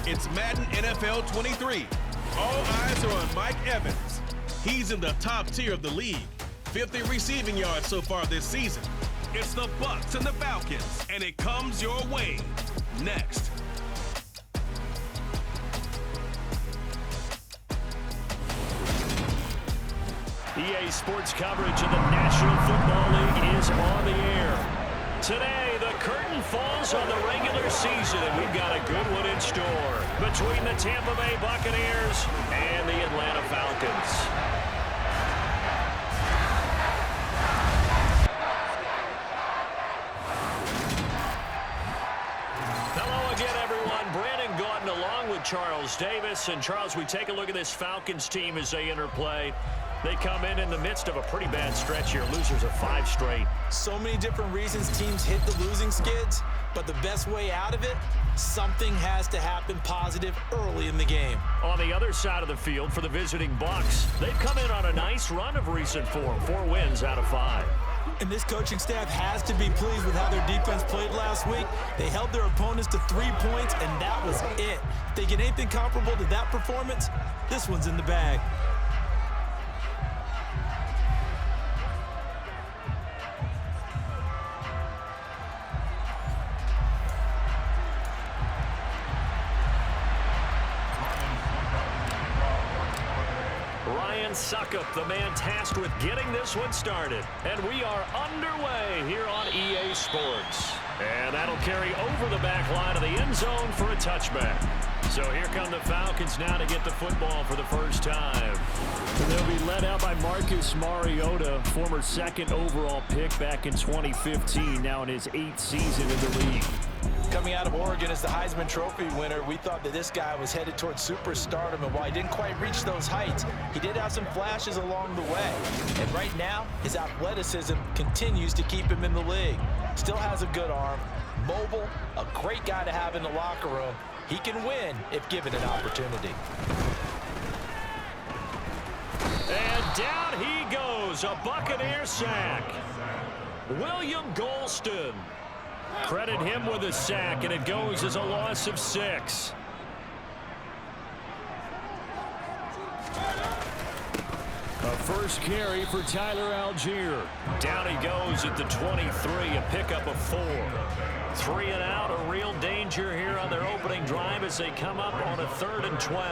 It's Madden NFL 23. All eyes are on Mike Evans. He's in the top tier of the league. 50 receiving yards so far this season. It's the Bucs and the Falcons, and it comes your way. Next. EA Sports coverage of the National Football League is on the air. Today, the curtain falls on the regular season, and we've got a good one in store between the Tampa Bay Buccaneers and the Atlanta Falcons. Hello again, everyone. Brandon Gordon along with Charles Davis. And, Charles, we take a look at this Falcons team as they interplay. They come in the midst of a pretty bad stretch here. Losers of 5 straight. So many different reasons teams hit the losing skids, but the best way out of it, something has to happen positive early in the game. On the other side of the field for the visiting Bucs, they've come in on a nice run of recent form. 4 wins out of 5. And this coaching staff has to be pleased with how their defense played last week. They held their opponents to 3 points, and that was it. If they get anything comparable to that performance, this one's in the bag. Suckup, the man tasked with getting this one started. And we are underway here on EA Sports. And that'll carry over the back line of the end zone for a touchback. So here come the Falcons now to get the football for the first time. They'll be led out by Marcus Mariota, former 2nd overall pick back in 2015, now in his 8th season in the league. Coming out of Oregon as the Heisman Trophy winner, we thought that this guy was headed towards superstardom, and while he didn't quite reach those heights, he did have some flashes along the way. And right now, his athleticism continues to keep him in the league. Still has a good arm, mobile, a great guy to have in the locker room. He can win if given an opportunity. And down he goes, a Buccaneer sack. William Golston. Credit him with a sack, and it goes as a loss of 6. A first carry for Tyler Algier. Down he goes at the 23, a pickup of 4. 3 and out, a real danger here on their opening drive as they come up on a 3rd and 12.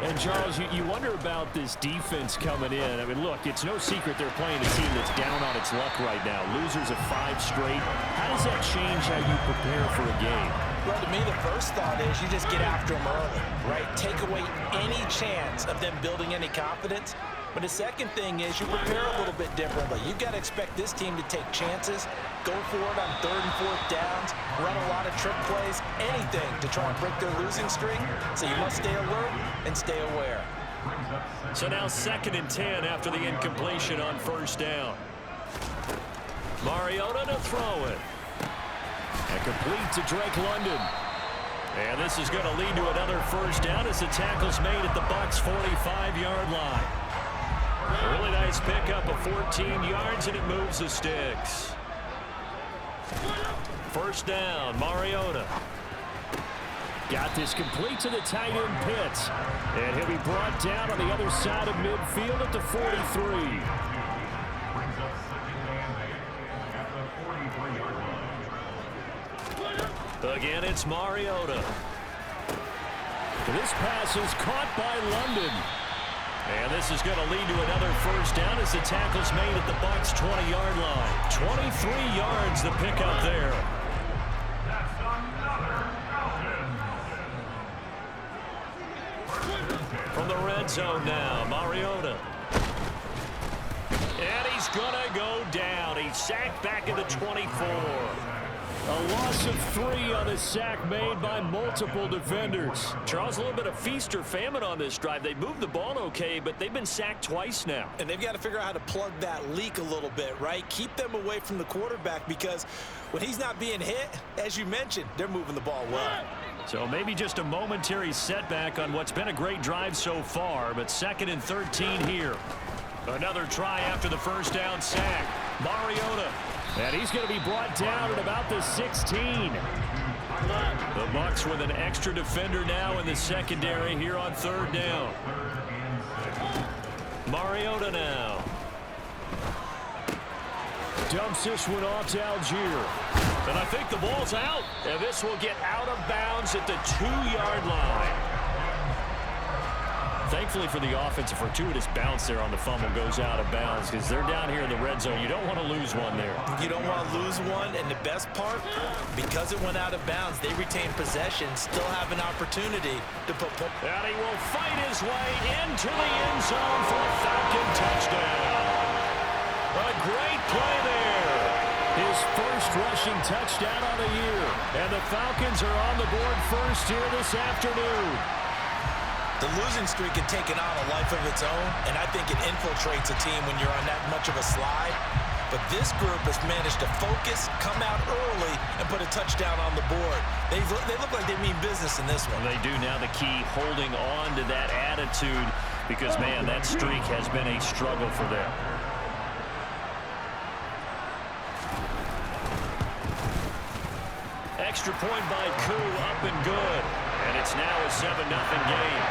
And, Charles, you wonder about this defense coming in. I mean, look, it's no secret they're playing a team that's down on its luck right now. Losers of 5 straight. How does that change how you prepare for a game? Well, to me, the first thought is you just get after them early, right? Take away any chance of them building any confidence. But the second thing is you prepare a little bit differently. You've got to expect this team to take chances, go for it on 3rd and 4th downs, run a lot of trick plays, anything to try and break their losing streak. So you must stay alert and stay aware. So now 2nd and 10 after the incompletion on 1st down. Mariota to throw it. And complete to Drake London. And this is going to lead to another 1st down as the tackle's made at the Bucs' 45-yard line. Really nice pickup of 14 yards, and it moves the sticks. 1st down, Mariota. Got this complete to the tight end Pitts. And he'll be brought down on the other side of midfield at the 43. Again, it's Mariota. This pass is caught by London. And this is going to lead to another 1st down as the tackle's made at the Bucs' 20-yard line. 23 yards the pickup there. From the red zone now, Mariota. And he's going to go down. He's sacked back at the 24. A loss of 3 on the sack made by multiple defenders. Charles, a little bit of feast or famine on this drive. They moved the ball okay, but they've been sacked twice now. And they've got to figure out how to plug that leak a little bit, right? Keep them away from the quarterback, because when he's not being hit, as you mentioned, they're moving the ball well. So maybe just a momentary setback on what's been a great drive so far, but 2nd and 13 here. Another try after the 1st down sack. Mariota. And he's going to be brought down at about the 16. The Bucs with an extra defender now in the secondary here on third down. Mariota now. Dumps this one off to Algier. And I think the ball's out. And this will get out of bounds at the 2-yard line. Thankfully for the offense, a fortuitous bounce there on the fumble goes out of bounds because they're down here in the red zone. You don't want to lose one there. You don't want to lose one, and the best part, because it went out of bounds, they retain possession, still have an opportunity to put... And he will fight his way into the end zone for a Falcon touchdown. A great play there. His first rushing touchdown on the year. And the Falcons are on the board first here this afternoon. The losing streak had taken on a life of its own, and I think it infiltrates a team when you're on that much of a slide. But this group has managed to focus, come out early, and put a touchdown on the board. They look like they mean business in this one. They do now. The key, holding on to that attitude because, man, that streak has been a struggle for them. Extra point by Koo, up and good. And it's now a 7-0 game.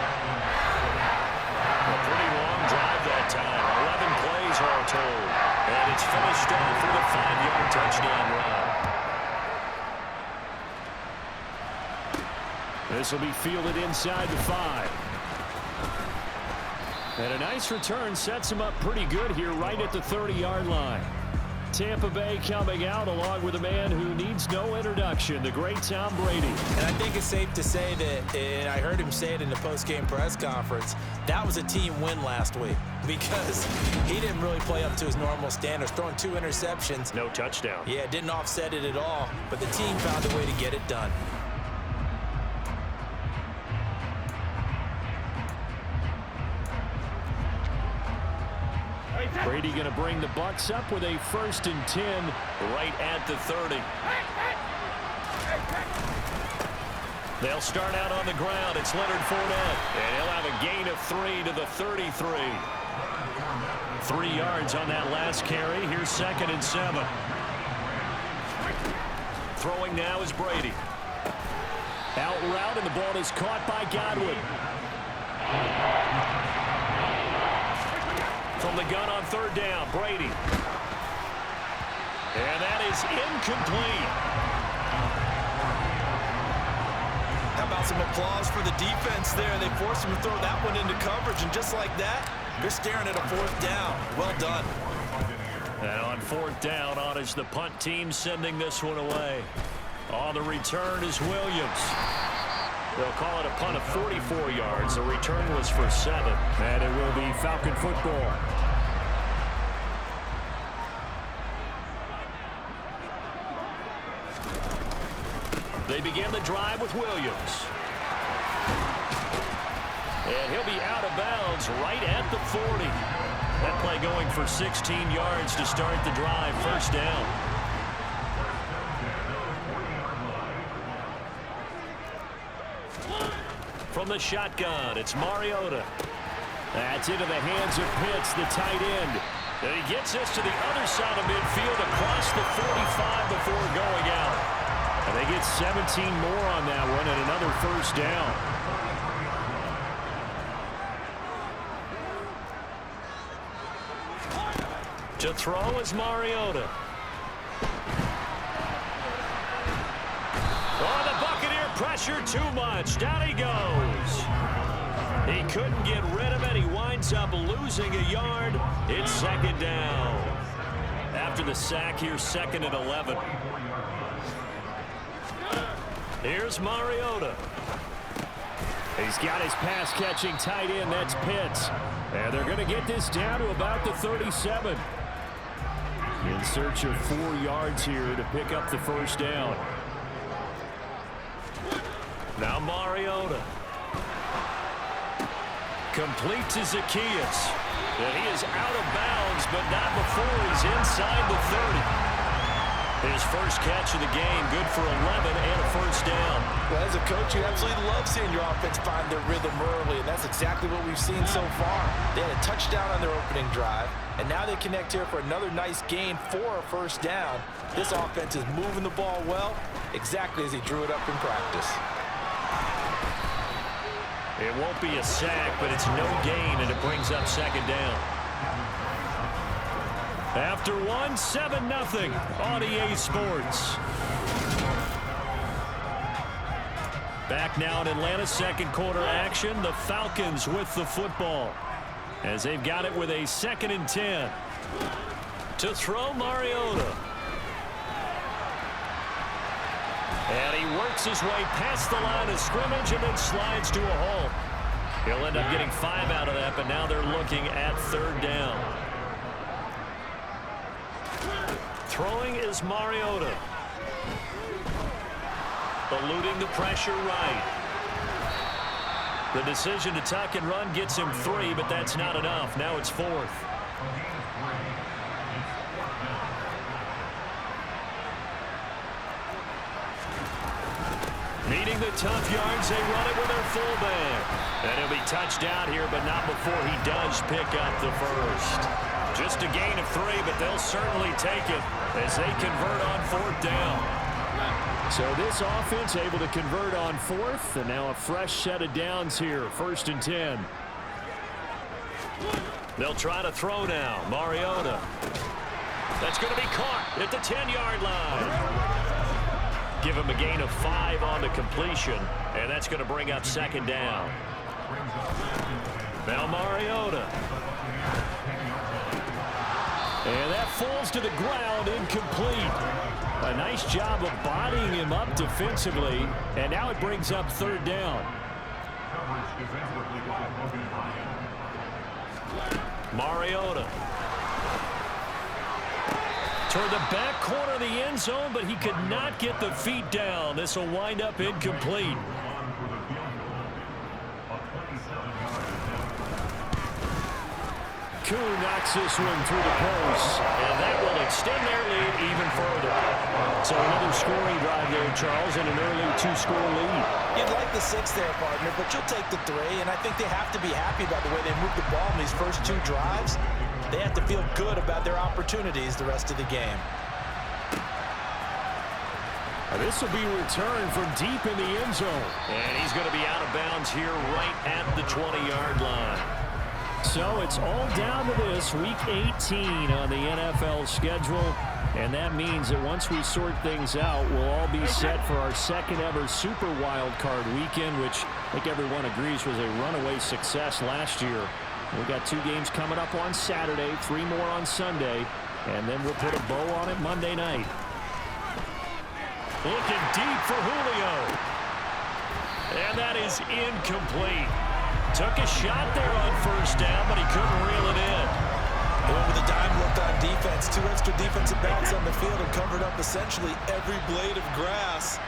A pretty long drive that time. 11 plays all told. And it's finished off with a 5-yard touchdown run. This will be fielded inside the 5. And a nice return sets him up pretty good here right at the 30-yard line. Tampa Bay coming out along with a man who needs no introduction, the great Tom Brady. And I think it's safe to say that, and I heard him say it in the post-game press conference, that was a team win last week because he didn't really play up to his normal standards, throwing 2 interceptions. No touchdown. Yeah, didn't offset it at all, but the team found a way to get it done. Brady going to bring the Bucs up with a 1st and 10 right at the 30. They'll start out on the ground. It's Leonard Fournette, and he'll have a gain of 3 to the 33. 3 yards on that last carry. Here's 2nd and 7. Throwing now is Brady. Out route, and the ball is caught by Godwin. From the gun on 3rd down, Brady. And that is incomplete. How about some applause for the defense there? They forced him to throw that one into coverage, and just like that, they're staring at a 4th down. Well done. And on 4th down, on is the punt team sending this one away. On the return is Williams. They'll call it a punt of 44 yards. The return was for 7. And it will be Falcon football. They begin the drive with Williams. And he'll be out of bounds right at the 40. That play going for 16 yards to start the drive. 1st down. From the shotgun, it's Mariota. That's into the hands of Pitts, the tight end. And he gets us to the other side of midfield across the 45 before going out. And they get 17 more on that one and another 1st down. To throw is Mariota. Oh, the Buccaneer pressure too much. Down he goes. He couldn't get rid of it. He winds up losing a yard. It's 2nd down. After the sack, here's 2nd and 11. Here's Mariota. He's got his pass-catching tight end. That's Pitts. And they're going to get this down to about the 37. In search of 4 yards here to pick up the 1st down. Now Mariota. Complete to Zacchaeus. And he is out of bounds, but not before he's inside the 30. His first catch of the game, good for 11 and a 1st down. Well, as a coach, you absolutely love seeing your offense find their rhythm early, and that's exactly what we've seen so far. They had a touchdown on their opening drive, And now they connect here for another nice gain for a first down. This offense is moving the ball well, exactly as he drew it up in practice. It won't be a sack, but it's no gain, and it brings up second down. After one, 7-0 on EA Sports. Back now in Atlanta, second quarter action. The Falcons with the football as they've got it with a 2nd and 10. To throw, Mariota. And he works his way past the line of scrimmage and then slides to a halt. He'll end up getting 5 out of that, but now they're looking at 3rd down. Throwing is Mariota. Eluding the pressure right. The decision to tuck and run gets him 3, but that's not enough. Now it's 4th. Needing the tough yards, they run it with their fullback. And he'll be touched out here, but not before he does pick up the first. Just a gain of 3, but they'll certainly take it as they convert on 4th down. So this offense able to convert on 4th, and now a fresh set of downs here, 1st and 10. They'll try to throw now. Mariota. That's going to be caught at the 10-yard line. Give him a gain of 5 on the completion, and that's going to bring up 2nd down. Now Mariota. And that falls to the ground, incomplete. A nice job of bodying him up defensively, and now it brings up 3rd down. Mariota. Toward the back corner of the end zone, but he could not get the feet down. This will wind up incomplete. Kuhn knocks this one through the post, and that will extend their lead even further. So another scoring drive there, Charles, and an early 2-score lead. You'd like the 6 there, partner, but you'll take the 3, and I think they have to be happy about the way they moved the ball in these first 2 drives. They have to feel good about their opportunities the rest of the game. This will be returned from deep in the end zone. And he's going to be out of bounds here right at the 20-yard line. So it's all down to this, Week 18 on the NFL schedule. And that means that once we sort things out, we'll all be set for our 2nd ever Super Wild Card weekend, which I think everyone agrees was a runaway success last year. We've got 2 games coming up on Saturday, 3 more on Sunday, and then we'll put a bow on it Monday night. Looking deep for Julio. And that is incomplete. Took a shot there on 1st down, but he couldn't reel it in. Well, with a dime looked on defense, 2 extra defensive backs on the field and covered up essentially every blade of grass.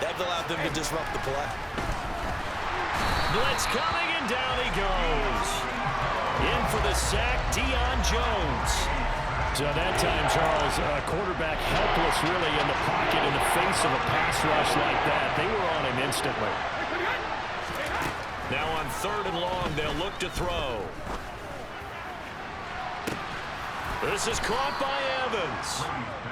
That allowed them to disrupt the play. Blitz coming, and down he goes. In for the sack, Deion Jones. So that time, Charles, quarterback helpless really in the pocket in the face of a pass rush like that. They were on him instantly. Now on 3rd and long, they'll look to throw. This is caught by Evans.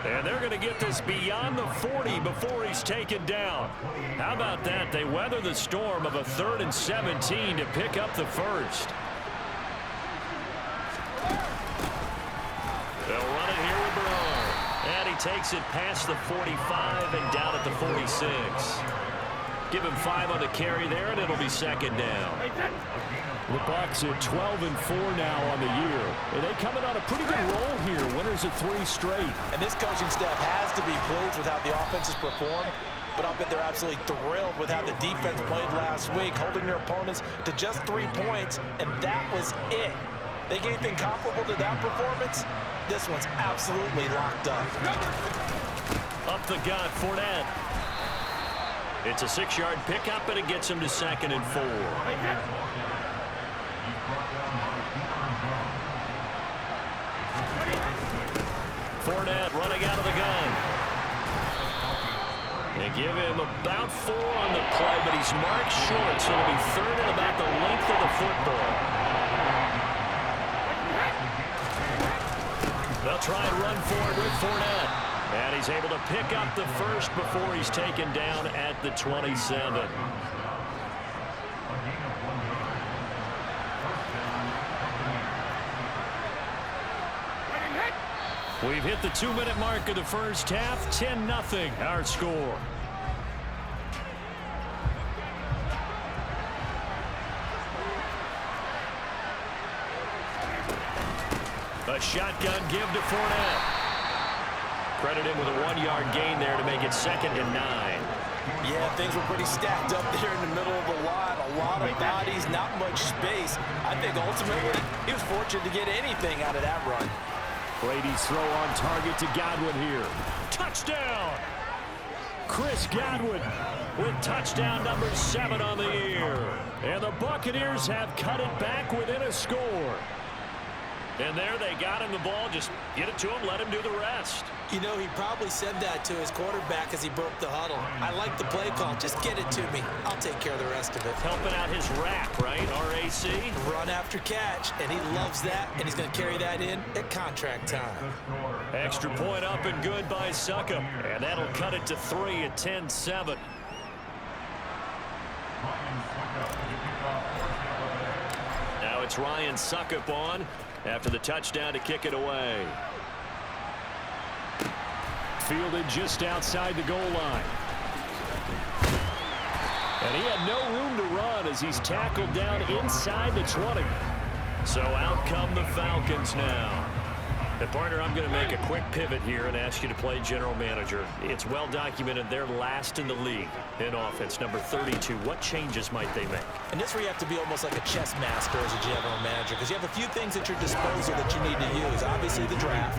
And they're going to get this beyond the 40 before he's taken down. How about that? They weather the storm of a 3rd and 17 to pick up the first. They'll run it here with Brown. And he takes it past the 45 and down at the 46. Give him 5 on the carry there, and it'll be 2nd down. The Bucs at 12-4 now on the year. And they coming on a pretty good roll here. Winners of 3 straight. And this coaching staff has to be pleased with how the offense has performed. But I'll bet they're absolutely thrilled with how the defense played last week, holding their opponents to just 3 points, and that was it. They gave anything comparable to that performance? This one's absolutely locked up. Up the gut, Fournette. It's a 6-yard pickup, and it gets him to 2nd and 4. Fournette running out of the gun. They give him about 4 on the play, but he's marked short, so it'll be 3rd and about the length of the football. try and run for it with Fournette. And he's able to pick up the first before he's taken down at the 27. We've hit the 2-minute mark of the first half. 10-0 our score. A shotgun give to Fournette. Credit him with a 1-yard gain there to make it 2nd and 9. Yeah, things were pretty stacked up there in the middle of the line. A lot of bodies, not much space. I think ultimately he was fortunate to get anything out of that run. Brady's throw on target to Godwin here. Touchdown! Chris Godwin with touchdown number 7 on the year. And the Buccaneers have cut it back within a score. And there they got him the ball. Just get it to him, let him do the rest. You know, he probably said that to his quarterback as he broke the huddle. I like the play call. Just get it to me. I'll take care of the rest of it. Helping out his rack, right? RAC. Run after catch, and he loves that, and he's going to carry that in at contract time. Extra point up and good by Suckup. And that'll cut it to 3 at 10-7. Now it's Ryan Suckup on after the touchdown to kick it away. Fielded just outside the goal line. And he had no room to run as he's tackled down inside the 20. So out come the Falcons now. And partner, I'm going to make a quick pivot here and ask you to play general manager. It's well documented they're last in the league in offense, number 32. What changes might they make? And this where you have to be almost like a chess master as a general manager, because you have a few things at your disposal that you need to use. Obviously the draft,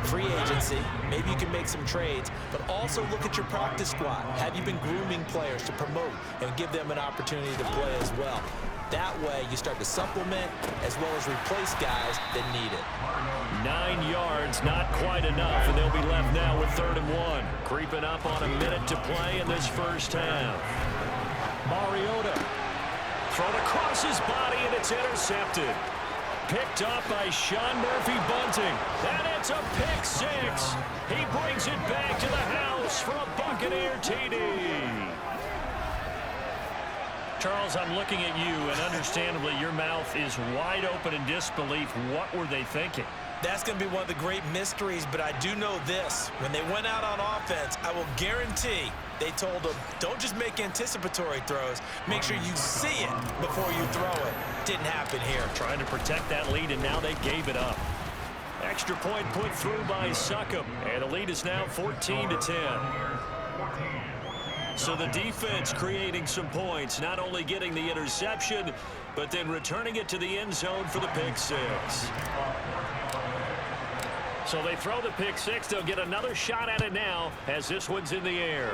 free agency, maybe you can make some trades, but also look at your practice squad. Have you been grooming players to promote and give them an opportunity to play as well? That way you start to supplement as well as replace guys that need it. 9 yards, not quite enough, and they'll be left now with 3rd and 1. Creeping up on a minute to play in this first half. Mariota thrown across his body, and it's intercepted. Picked up by Sean Murphy-Bunting, and it's a pick 6. He brings it back to the house for a Buccaneer TD. Charles, I'm looking at you, and understandably your mouth is wide open in disbelief. What were they thinking? That's going to be one of the great mysteries, but I do know this. When they went out on offense, I will guarantee they told them, don't just make anticipatory throws. Make sure you see it before you throw it. Didn't happen here. Trying to protect that lead, and now they gave it up. Extra point put through by Suckup, and the lead is now 14-10. So the defense creating some points, not only getting the interception, but then returning it to the end zone for the pick 6. So they throw the pick 6. They'll get another shot at it now as this one's in the air.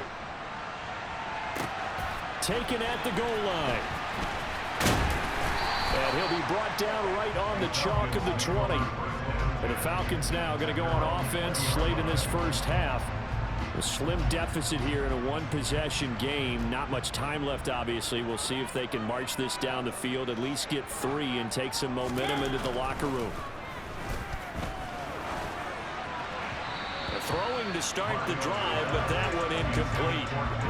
Taken at the goal line. And he'll be brought down right on the chalk of the 20. And the Falcons now going to go on offense late in this first half. A slim deficit here in a one-possession game. Not much time left, obviously. We'll see if they can march this down the field, at least get 3 and take some momentum into the locker room. Throwing to start the drive, but that one incomplete.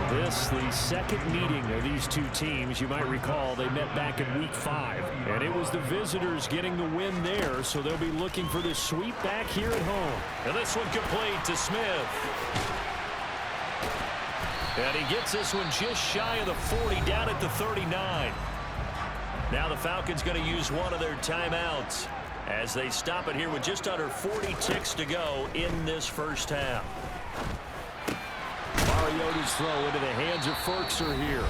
This, the second meeting of these two teams. You might recall they met back in week 5, and it was the visitors getting the win there, so they'll be looking for the sweep back here at home. And this one complete to Smith. And he gets this one just shy of the 40, down at the 39. Now the Falcons going to use one of their timeouts as they stop it here with just under 40 ticks to go in this first half. Mariota's throw into the hands of Ferkser here.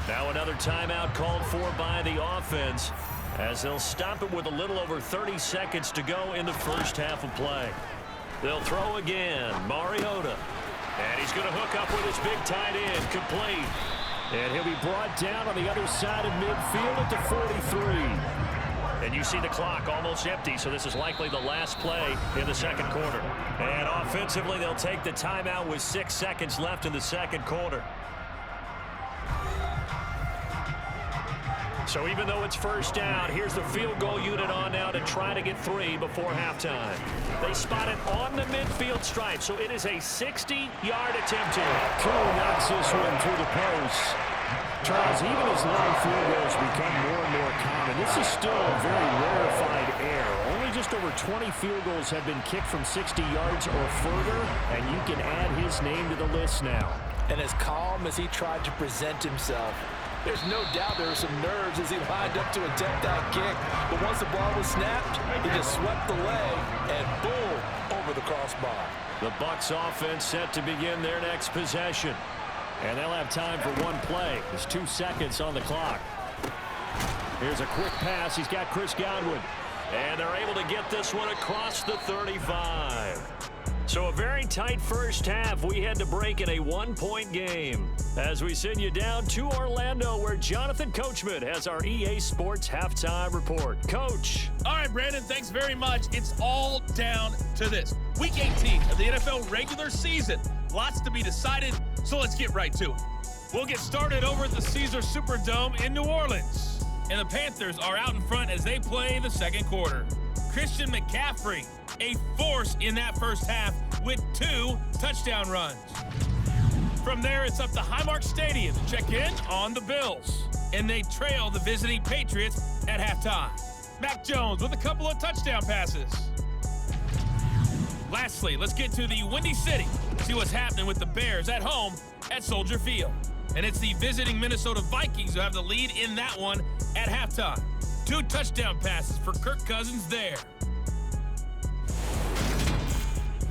Now another timeout called for by the offense as they'll stop it with a little over 30 seconds to go in the first half of play. They'll throw again. Mariota. And he's going to hook up with his big tight end. Complete. And he'll be brought down on the other side of midfield at the 43. And you see the clock almost empty, so this is likely the last play in the second quarter. And offensively, they'll take the timeout with 6 seconds left in the second quarter. So even though it's first down, here's the field goal unit on now to try to get 3 before halftime. They spot it on the midfield stripe, so it is a 60-yard attempt here. Cool knocks this one through the post. Charles, even as long field goals become more and more common, this is still a very rarefied air. Only just over 20 field goals have been kicked from 60 yards or further, and you can add his name to the list now. And as calm as he tried to present himself, there's no doubt there were some nerves as he lined up to attempt that kick. But once the ball was snapped, he just swept the leg and boom, over the crossbar. The Bucs offense set to begin their next possession. And they'll have time for one play. There's 2 seconds on the clock. Here's a quick pass. He's got Chris Godwin. And they're able to get this one across the 35. So a very tight first half. We had to break in a 1-point game. As we send you down to Orlando, where Jonathan Coachman has our EA Sports halftime report. Coach. All right, Brandon, thanks very much. It's all down to this. Week 18 of the NFL regular season. Lots to be decided, so let's get right to it. We'll get started over at the Caesars Superdome in New Orleans. And the Panthers are out in front as they play the second quarter. Christian McCaffrey, a force in that first half with 2 touchdown runs. From there, it's up to Highmark Stadium to check in on the Bills. And they trail the visiting Patriots at halftime. Mac Jones with a couple of touchdown passes. Lastly, let's get to the Windy City. See what's happening with the Bears at home at Soldier Field. And it's the visiting Minnesota Vikings who have the lead in that one at halftime. 2 touchdown passes for Kirk Cousins there.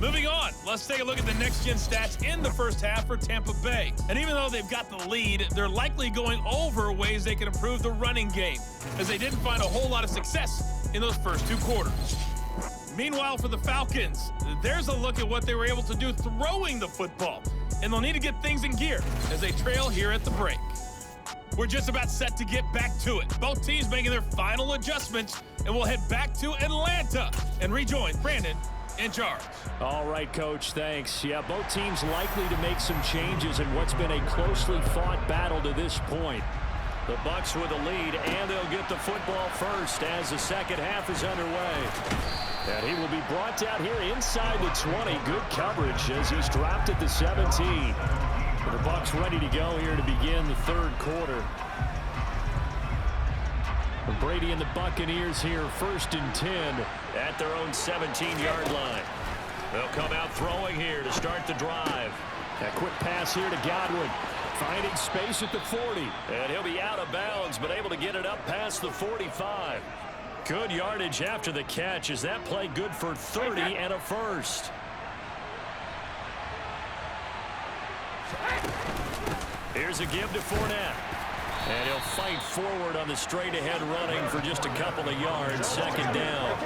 Moving on, let's take a look at the next-gen stats in the first half for Tampa Bay. And even though they've got the lead, they're likely going over ways they can improve the running game, as they didn't find a whole lot of success in those first 2 quarters. Meanwhile, for the Falcons, there's a look at what they were able to do throwing the football. And they'll need to get things in gear as they trail here at the break. We're just about set to get back to it. Both teams making their final adjustments, and we'll head back to Atlanta and rejoin Brandon and Charles. All right, Coach, thanks. Yeah, both teams likely to make some changes in what's been a closely fought battle to this point. The Bucs with the lead, and they'll get the football first as the second half is underway. And he will be brought down here inside the 20. Good coverage as he's dropped at the 17. The Bucs ready to go here to begin the third quarter. Brady and the Buccaneers here first and 10 at their own 17-yard line. They'll come out throwing here to start the drive. A quick pass here to Godwin. Finding space at the 40. And he'll be out of bounds, but able to get it up past the 45. Good yardage after the catch. Is that play good for 30 and a first? Here's a give to Fournette. And he'll fight forward on the straight-ahead running for just a couple of yards. Second down.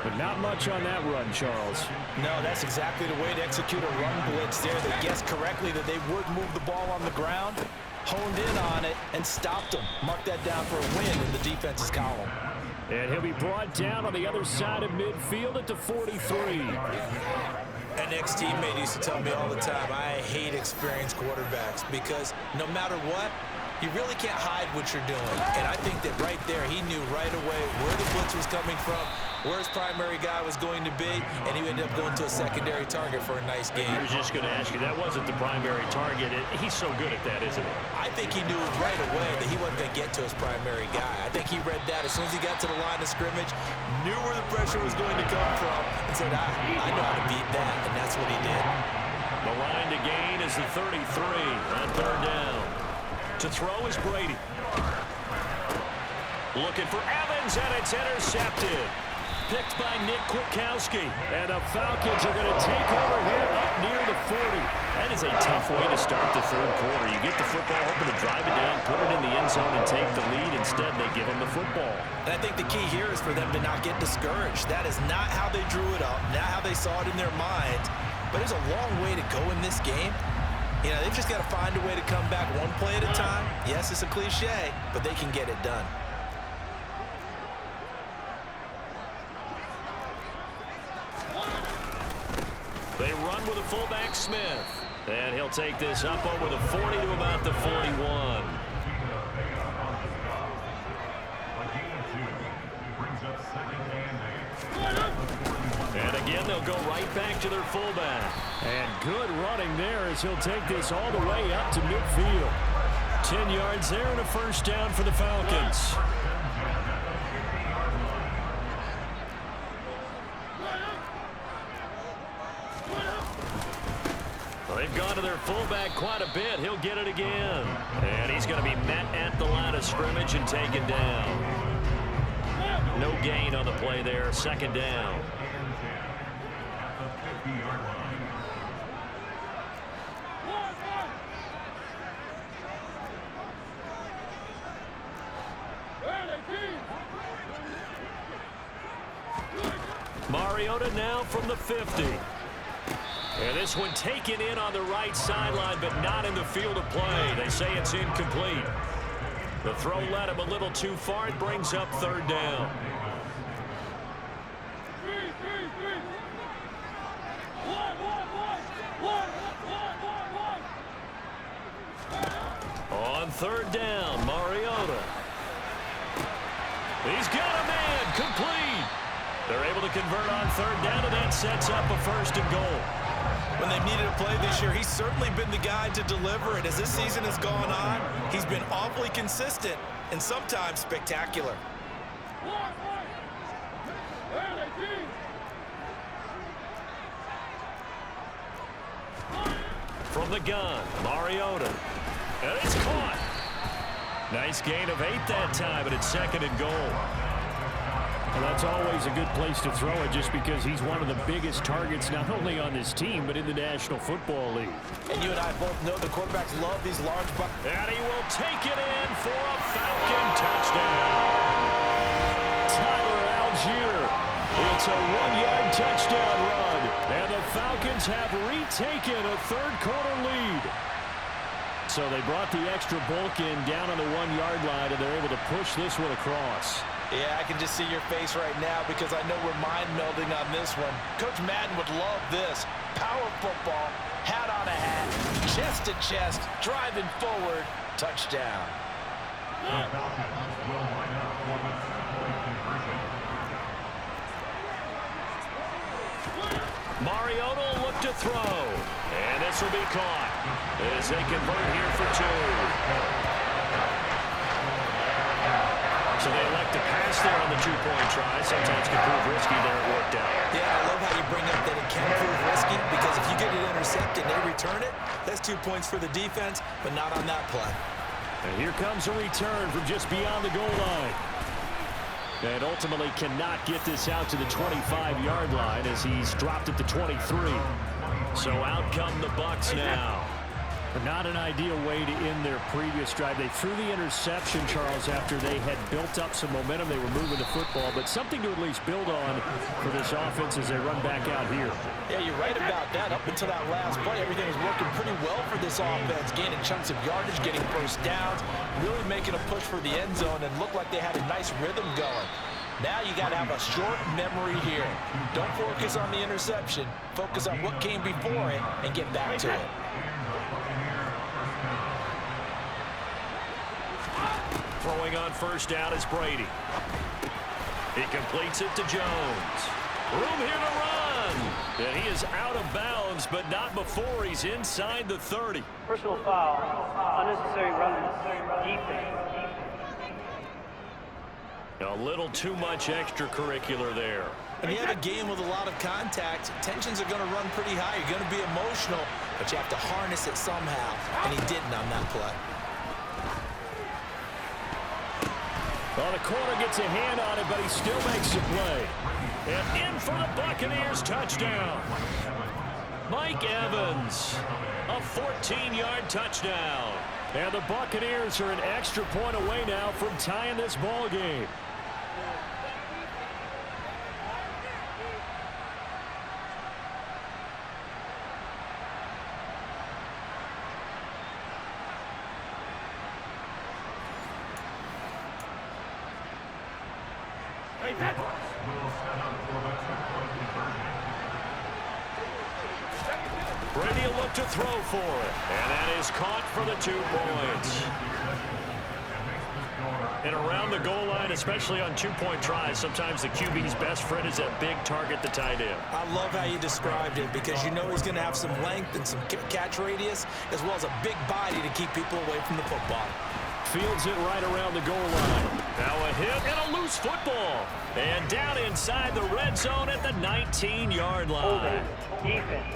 But not much on that run, Charles. No, that's exactly the way to execute a run blitz there. They guessed correctly that they would move the ball on the ground, honed in on it, and stopped them. Mark that down for a win in the defense's column. And he'll be brought down on the other side of midfield at the 43. An ex-teammate used to tell me all the time, I hate experienced quarterbacks because no matter what, you really can't hide what you're doing. And I think that right there, he knew right away where the blitz was coming from, where his primary guy was going to be, and he ended up going to a secondary target for a nice game. I was just going to ask you, that wasn't the primary target. He's so good at that, isn't he? I think he knew right away that he wasn't going to get to his primary guy. I think he read that as soon as he got to the line of scrimmage, knew where the pressure was going to come from, and said, I know how to beat that, and that's what he did. The line to gain is the 33 on third down. To throw is Brady. Looking for Evans, and it's intercepted. Picked by Nick Kwiatkowski. And the Falcons are going to take over here up near the 40. That is a tough way to start the third quarter. You get the football, hoping to drive it down, put it in the end zone, and take the lead. Instead, they give them the football. And I think the key here is for them to not get discouraged. That is not how they drew it up, not how they saw it in their minds. But there's a long way to go in this game. You know, they've just got to find a way to come back one play at a time. Yes, it's a cliche, but they can get it done. They run with a fullback, Smith. And he'll take this up over the 40 to about the 41. again, they'll go right back to their fullback. And good running there as he'll take this all the way up to midfield. 10 yards there and a first down for the Falcons. They've gone to their fullback quite a bit. He'll get it again. And he's going to be met at the line of scrimmage and taken down. No gain on the play there. Second down. Mariota now from the 50. And this one taken in on the right sideline, but not in the field of play. They say it's incomplete. The throw led him a little too far. It brings up third down. On third down, Mariota. He's got a man, complete. They're able to convert on third down, and that sets up a first and goal. When they've needed a play this year, he's certainly been the guy to deliver it. As this season has gone on, he's been awfully consistent and sometimes spectacular. From the gun, Mariota. And it's caught. Nice gain of 8 that time, but it's second and goal. Well, that's always a good place to throw it just because he's one of the biggest targets not only on this team but in the National Football League. And you and I both know the quarterbacks love these large bucks. And he will take it in for a Falcon touchdown. Tyler Algier. It's a 1-yard touchdown run. And the Falcons have retaken a third-quarter lead. So they brought the extra bulk in down on the 1-yard line, and they're able to push this one across. Yeah, I can just see your face right now because I know we're mind-melding on this one. Coach Madden would love this. Power football, hat on a hat, chest to chest, driving forward, touchdown. Mariota will look to throw. And this will be caught as they convert here for 2. So they elect to pass there on the 2-point try. Sometimes can prove risky there. It worked out. Yeah, I love how you bring up that it can prove risky because if you get it intercepted and they return it, that's 2 points for the defense, but not on that play. And here comes a return from just beyond the goal line. And ultimately cannot get this out to the 25-yard line as he's dropped it to 23. So out come the Bucs now. But not an ideal way to end their previous drive. They threw the interception, Charles, after they had built up some momentum. They were moving the football, but something to at least build on for this offense as they run back out here. Yeah, you're right about that. Up until that last play, everything was working pretty well for this offense, gaining chunks of yardage, getting first downs, really making a push for the end zone, and looked like they had a nice rhythm going. Now you got to have a short memory here. Don't focus on the interception. Focus on what came before it and get back to it. Throwing on first down is Brady. He completes it to Jones. Room here to run. And he is out of bounds, but not before he's inside the 30. Personal foul, unnecessary run, defense. A little too much extracurricular there. When you have a game with a lot of contact, tensions are going to run pretty high. You're going to be emotional, but you have to harness it somehow, and he didn't on that play. Well, the corner gets a hand on it, but he still makes the play. And in for the Buccaneers touchdown. Mike Evans, a 14-yard touchdown. And the Buccaneers are an extra point away now from tying this ball game. Brady will look to throw for it. And that is caught for the 2 points. And around the goal line, especially on two-point tries, sometimes the QB's best friend is that big target, the tight end. I love how you described it because you know he's going to have some length and some catch radius as well as a big body to keep people away from the football. Fields it right around the goal line. Now a hit and a loose football. And down inside the red zone at the 19-yard line. Defense.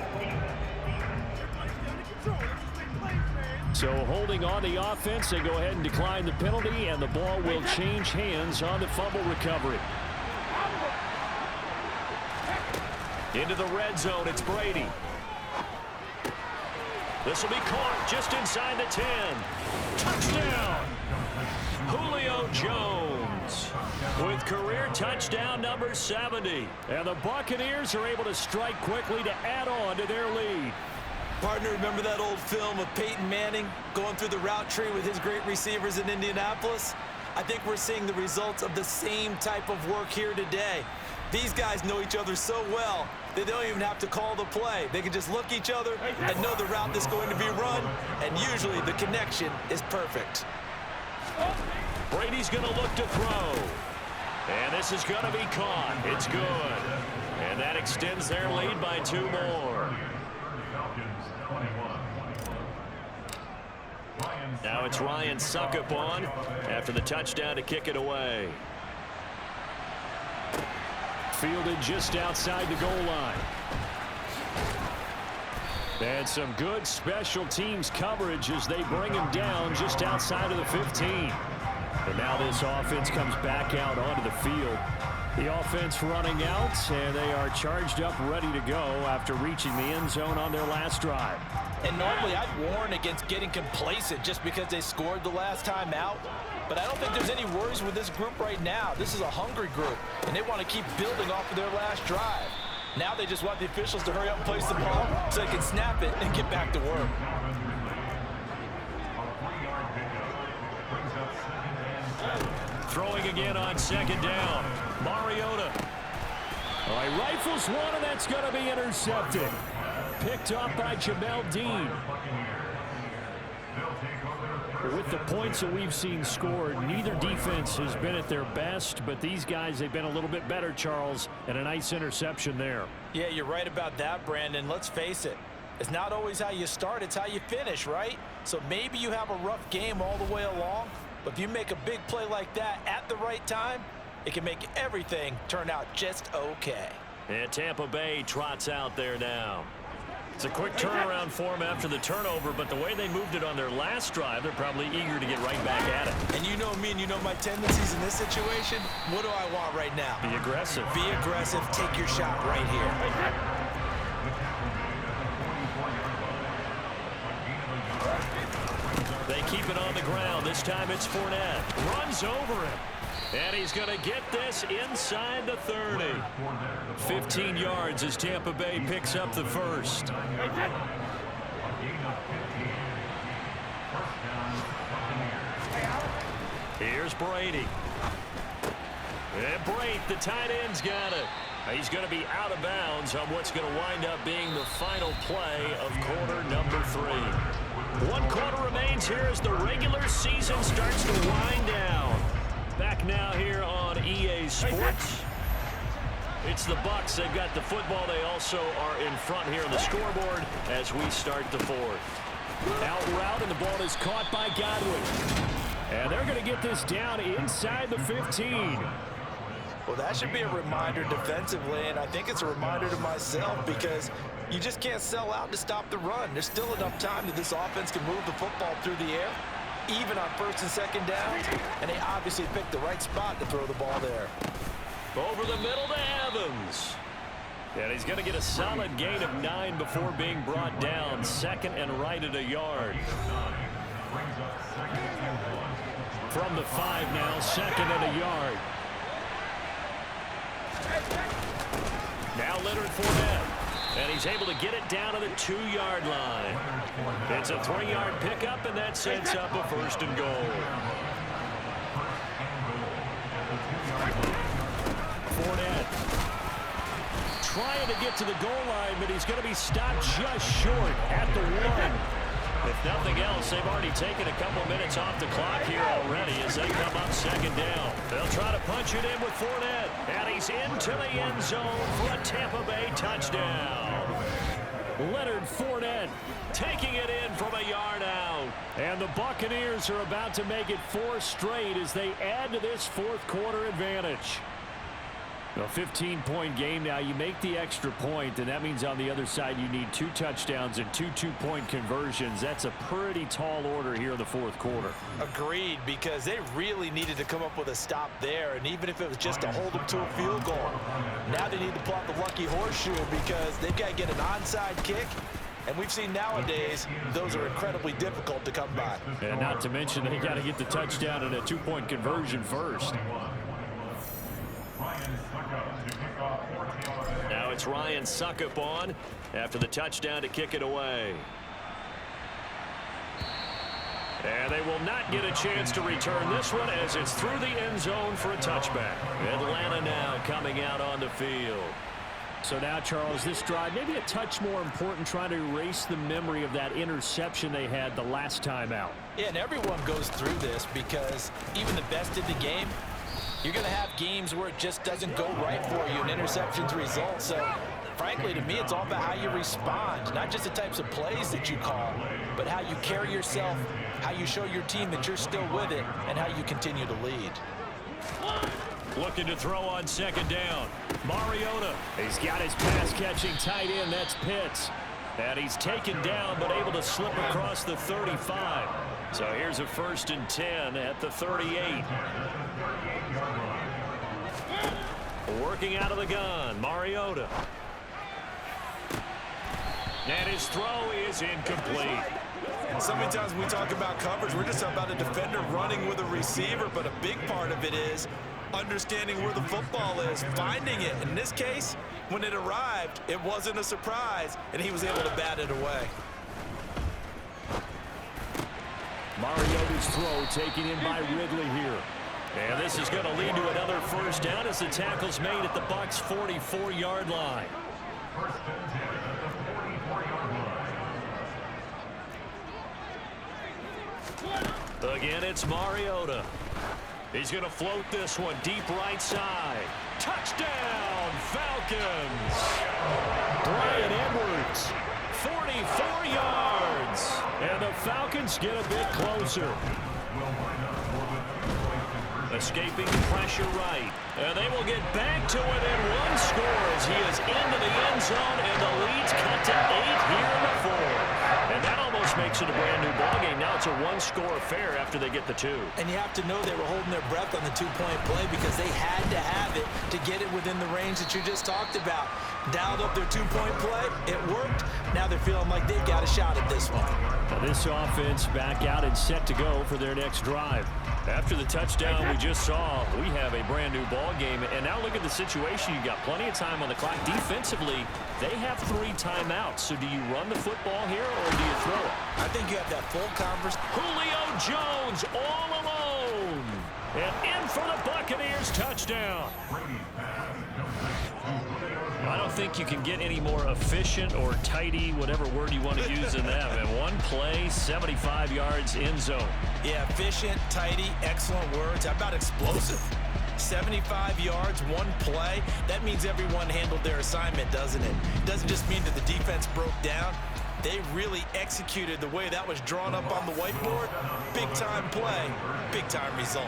So holding on the offense, they go ahead and decline the penalty, and the ball will change hands on the fumble recovery. Into the red zone, it's Brady. This will be caught just inside the 10. Touchdown! Julio Jones with career touchdown number 70. And the Buccaneers are able to strike quickly to add on to their lead. Partner, remember that old film of Peyton Manning going through the route tree with his great receivers in Indianapolis? I think we're seeing the results of the same type of work here today. These guys know each other so well that they don't even have to call the play. They can just look each other and know the route that's going to be run, and usually the connection is perfect. Brady's going to look to throw. And this is going to be caught. It's good. And that extends their lead by 2 more. Now it's Ryan Suckup on after the touchdown to kick it away. Fielded just outside the goal line. And some good special teams coverage as they bring him down just outside of the 15. And now this offense comes back out onto the field. The offense running out, and they are charged up, ready to go after reaching the end zone on their last drive. And normally I'd warn against getting complacent just because they scored the last time out. But I don't think there's any worries with this group right now. This is a hungry group, and they want to keep building off of their last drive. Now they just want the officials to hurry up and place the ball so they can snap it and get back to work. Throwing again on second down. Mariota. All right, rifles one, and that's going to be intercepted. Picked up by Jamel Dean. With the points that we've seen scored, neither defense has been at their best, but these guys, they've been a little bit better, Charles, and a nice interception there. Yeah, you're right about that, Brandon. Let's face it. It's not always how you start, it's how you finish, right? So maybe you have a rough game all the way along, but if you make a big play like that at the right time, it can make everything turn out just okay. And Tampa Bay trots out there now. It's a quick turnaround for them after the turnover, but the way they moved it on their last drive, they're probably eager to get right back at it. And you know me and you know my tendencies in this situation. What do I want right now? Be aggressive. Be aggressive. Take your shot right here. They keep it on the ground. This time it's Fournette. Runs over him. And he's going to get this inside the 30. 15 yards as Tampa Bay picks up the first. Here's Brady. And Brate, the tight end's got it. He's going to be out of bounds on what's going to wind up being the final play of quarter number 3. 1 quarter remains here as the regular season starts to wind down. Back now here on EA Sports. It's the Bucs. They've got the football. They also are in front here on the scoreboard as we start the 4th. Out route, and the ball is caught by Godwin. And they're going to get this down inside the 15. Well, that should be a reminder defensively, and I think it's a reminder to myself because you just can't sell out to stop the run. There's still enough time that this offense can move the football through the air, even on 1st and 2nd downs, and they obviously picked the right spot to throw the ball there. Over the middle to Evans. And he's going to get a solid gain of 9 before being brought down. 2nd and right at a yard. From the 5 now, 2nd and a yard. Now Leonard Fournette. And he's able to get it down to the 2-yard line. It's a 3-yard pickup, and that sets up a 1st and goal. Fournette trying to get to the goal line, but he's going to be stopped just short at the 1. If nothing anything else, they've already taken a couple minutes off the clock here already as they come up second down. They'll try to punch it in with Fournette. And he's into the end zone for a Tampa Bay touchdown. Leonard Fournette taking it in from a yard out. And the Buccaneers are about to make it 4 straight as they add to this fourth quarter advantage. A 15-point game now. You make the extra point, and that means on the other side you need 2 touchdowns and 2 two-point conversions. That's a pretty tall order here in the fourth quarter. Agreed, because they really needed to come up with a stop there, and even if it was just to hold them to a field goal, now they need to pull out the lucky horseshoe because they've got to get an onside kick. And we've seen nowadays those are incredibly difficult to come by. And not to mention they got to get the touchdown and a 2-point conversion first. Now it's Ryan Suckup on after the touchdown to kick it away. And they will not get a chance to return this one as it's through the end zone for a touchback. Atlanta now coming out on the field. So now, Charles, this drive maybe a touch more important, trying to erase the memory of that interception they had the last time out. Yeah, and everyone goes through this because even the best in the game, you're going to have games where it just doesn't go right for you and interceptions result. So, frankly, to me, it's all about how you respond, not just the types of plays that you call, but how you carry yourself, how you show your team that you're still with it, and how you continue to lead. Looking to throw on second down. Mariota. He's got his pass-catching tight end. That's Pitts. And he's taken down but able to slip across the 35. So here's a 1st and 10 at the 38. Working out of the gun, Mariota. And his throw is incomplete. So many times when we talk about coverage, we're just about a defender running with a receiver, but a big part of it is understanding where the football is, finding it. In this case, when it arrived, it wasn't a surprise, and he was able to bat it away. Mariota's throw taken in by Ridley here. And this is going to lead to another 1st down as the tackle's made at the Bucs' 44-yard line. Again, it's Mariota. He's going to float this one deep right side. Touchdown, Falcons! Bryan Edwards, 44 yards. And the Falcons get a bit closer. Escaping pressure right. And they will get back to within 1 score as he is into the end zone, and the lead's cut to 8 here in the 4th. And that almost makes it a brand-new ballgame. Now it's a 1-score affair after they get the 2. And you have to know they were holding their breath on the 2-point play because they had to have it to get it within the range that you just talked about. Dialed up their 2-point play. It worked. Now they're feeling like they've got a shot at this one. Now this offense back out and set to go for their next drive. After the touchdown we just saw, we have a brand-new ball game. And now look at the situation. You got plenty of time on the clock. Defensively, they have 3 timeouts. So do you run the football here or do you throw it? I think you have that full conversation. Julio Jones all alone. And in for the Buccaneers touchdown. I don't think you can get any more efficient or tidy, whatever word you want to use in that. And 1 play, 75 yards in zone. Yeah, efficient, tidy, excellent words. How about explosive? 75 yards, 1 play. That means everyone handled their assignment, doesn't it? It doesn't just mean that the defense broke down. They really executed the way that was drawn up on the whiteboard. Big-time play, big-time result.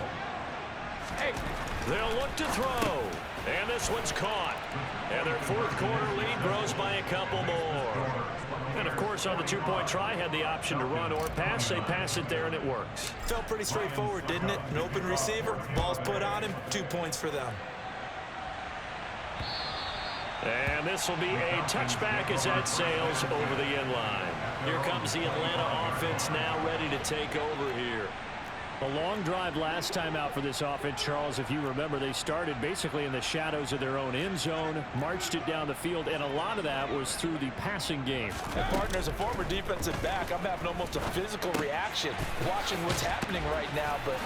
They'll look to throw. And this one's caught. And their 4th quarter lead grows by a couple more. And, of course, on the 2-point try, had the option to run or pass. They pass it there, and it works. Felt pretty straightforward, didn't it? An open receiver, ball's put on him, 2 points for them. And this will be a touchback as that sails over the end line. Here comes the Atlanta offense now ready to take over here. A long drive last time out for this offense, Charles. If you remember, they started basically in the shadows of their own end zone, marched it down the field, and a lot of that was through the passing game. And partner, as a former defensive back, I'm having almost a physical reaction watching what's happening right now. But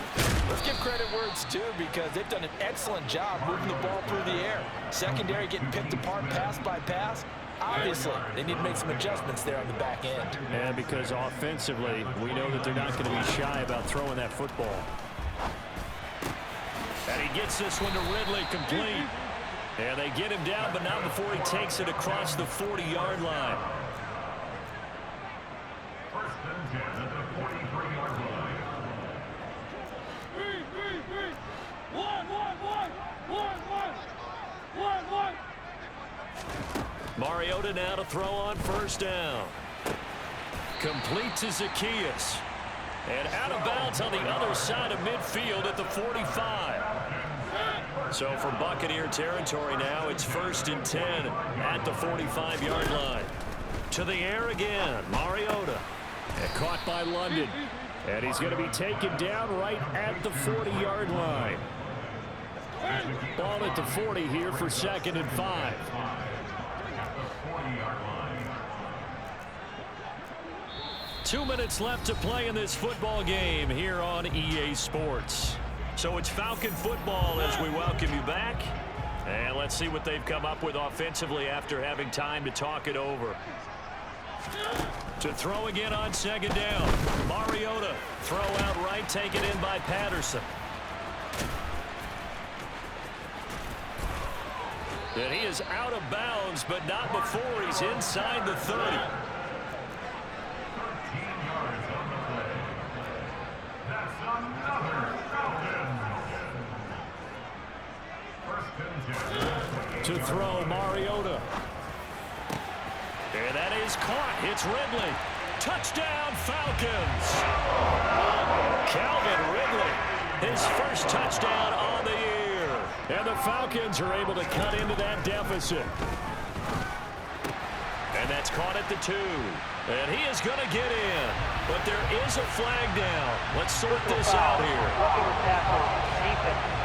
let's give credit where it's due because they've done an excellent job moving the ball through the air. Secondary getting picked apart pass by pass. Obviously, they need to make some adjustments there on the back end. And because offensively, we know that they're not going to be shy about throwing that football. And he gets this one to Ridley, complete. And they get him down, but not before he takes it across the 40-yard line. First and 10 at the 43-yard line. Mariota now to throw on first down. Complete to Zacchaeus. And out of bounds on the other side of midfield at the 45. So from Buccaneer territory now, it's first and 10 at the 45-yard line. To the air again, Mariota. And caught by London. And he's going to be taken down right at the 40-yard line. Ball at the 40 here for 2nd and 5. 2 minutes left to play in this football game here on EA Sports. So it's Falcon football as we welcome you back. And let's see what they've come up with offensively after having time to talk it over. To throw again on 2nd down. Mariota, throw out right, taken in by Patterson. And he is out of bounds, but not before he's inside the 30. 13 yards on the play. That's another Falcon. First and 10. To throw, Mariota. And that is caught. It's Ridley. Touchdown, Falcons. Calvin Ridley, his first touchdown on the year. And the Falcons are able to cut into that deficit. And that's caught at the 2. And he is going to get in. But there is a flag down. Let's sort this out here. Roughing the tackle, defense.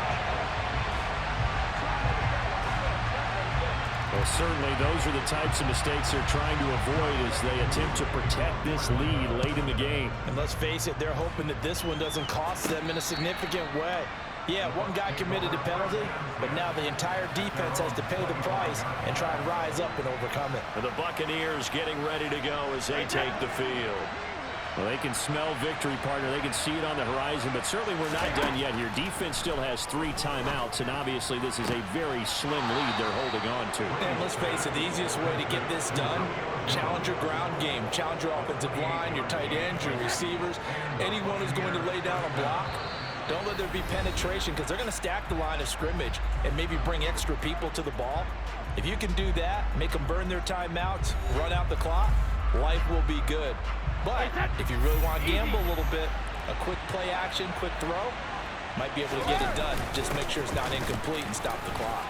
Well, certainly those are the types of mistakes they're trying to avoid as they attempt to protect this lead late in the game. And let's face it, they're hoping that this one doesn't cost them in a significant way. Yeah, one guy committed a penalty, but now the entire defense has to pay the price and try and rise up and overcome it. And the Buccaneers getting ready to go as they take the field. Well, they can smell victory, partner. They can see it on the horizon, but certainly we're not done yet here. Defense still has 3 timeouts, and obviously this is a very slim lead they're holding on to. And let's face it, the easiest way to get this done, challenge your ground game, challenge your offensive line, your tight ends, your receivers, anyone who's going to lay down a block. Don't let there be penetration because they're going to stack the line of scrimmage and maybe bring extra people to the ball. If you can do that, make them burn their timeouts, run out the clock, life will be good. But if you really want to gamble a little bit, a quick play action, quick throw, might be able to get it done. Just make sure it's not incomplete and stop the clock.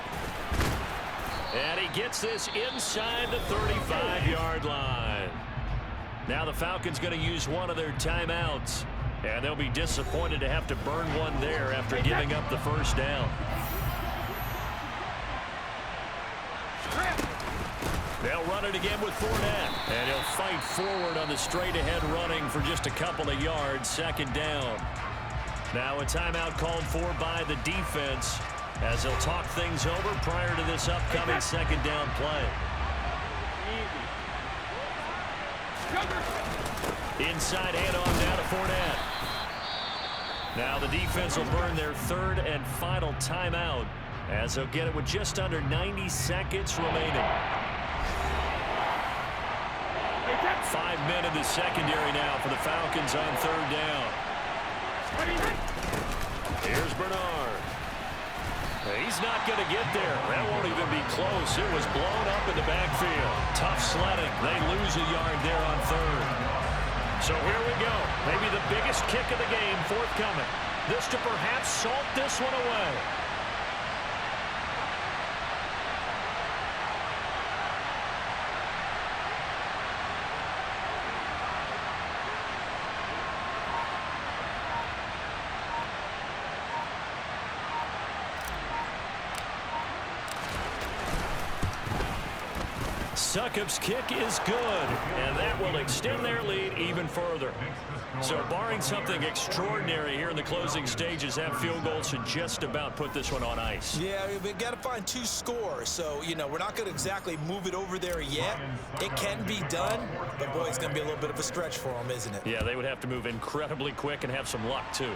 And he gets this inside the 35-yard line. Now the Falcons going to use one of their timeouts. And they'll be disappointed to have to burn one there after giving up the first down. They'll run it again with Fournette. And he'll fight forward on the straight-ahead running for just a couple of yards. 2nd down. Now a timeout called for by the defense as they'll talk things over prior to this upcoming 2nd down play. Inside handoff down to Fournette. Now the defense will burn their 3rd and final timeout as they'll get it with just under 90 seconds remaining. 5 men in the secondary now for the Falcons on 3rd down. Here's Bernard. He's not going to get there. That won't even be close. It was blown up in the backfield. Tough sledding. They lose a yard there on 3rd. So here we go. Maybe the biggest kick of the game forthcoming. This to perhaps salt this one away. Succop's kick is good, and that will extend their lead even further. So barring something extraordinary here in the closing stages, that field goal should just about put this one on ice. Yeah, we've got to find 2 scores. So, you know, we're not going to exactly move it over there yet. It can be done, but, boy, it's going to be a little bit of a stretch for them, isn't it? Yeah, they would have to move incredibly quick and have some luck, too.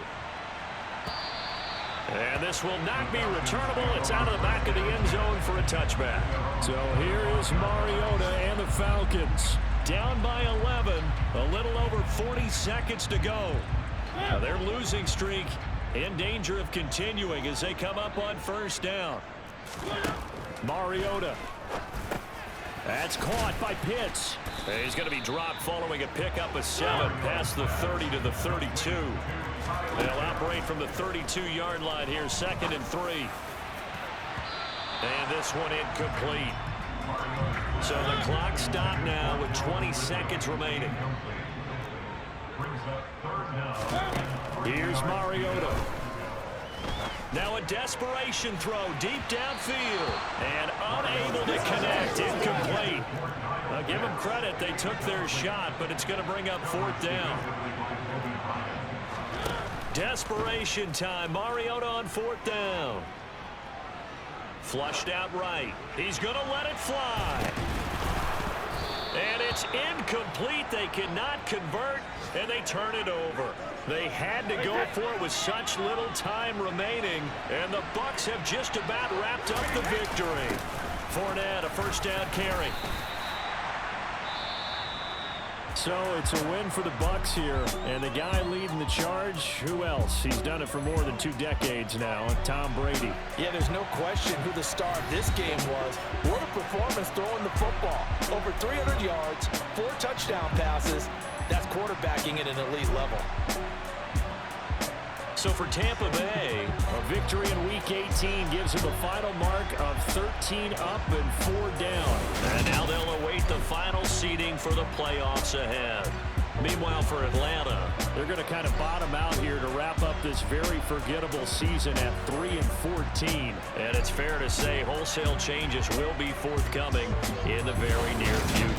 And this will not be returnable. It's out of the back of the end zone for a touchback. So here is Mariota and the Falcons. Down by 11, a little over 40 seconds to go. Now their losing streak in danger of continuing as they come up on first down. Mariota. That's caught by Pitts. He's going to be dropped following a pickup of 7 past the 30 to the 32. They'll operate from the 32-yard line here, 2nd and 3. And this one incomplete. So the clock stopped now with 20 seconds remaining. Here's Mariota. Now a desperation throw deep downfield and unable to connect. Incomplete. I'll give them credit. They took their shot, but it's going to bring up 4th down. Desperation time. Mariota on 4th down. Flushed out right. He's going to let it fly. And it's incomplete. They cannot convert, and they turn it over. They had to go for it with such little time remaining, and the Bucs have just about wrapped up the victory. Fournette, a first down carry. So it's a win for the Bucs here, and the guy leading the charge, who else? He's done it for more than 2 decades now, Tom Brady. Yeah, there's no question who the star of this game was. What a performance throwing the football. Over 300 yards, 4 touchdown passes. That's quarterbacking at an elite level. So for Tampa Bay, a victory in Week 18 gives them a final mark of 13 up and 4 down. And now they'll await the final seeding for the playoffs ahead. Meanwhile, for Atlanta, they're going to kind of bottom out here to wrap up this very forgettable season at 3-14. And it's fair to say wholesale changes will be forthcoming in the very near future.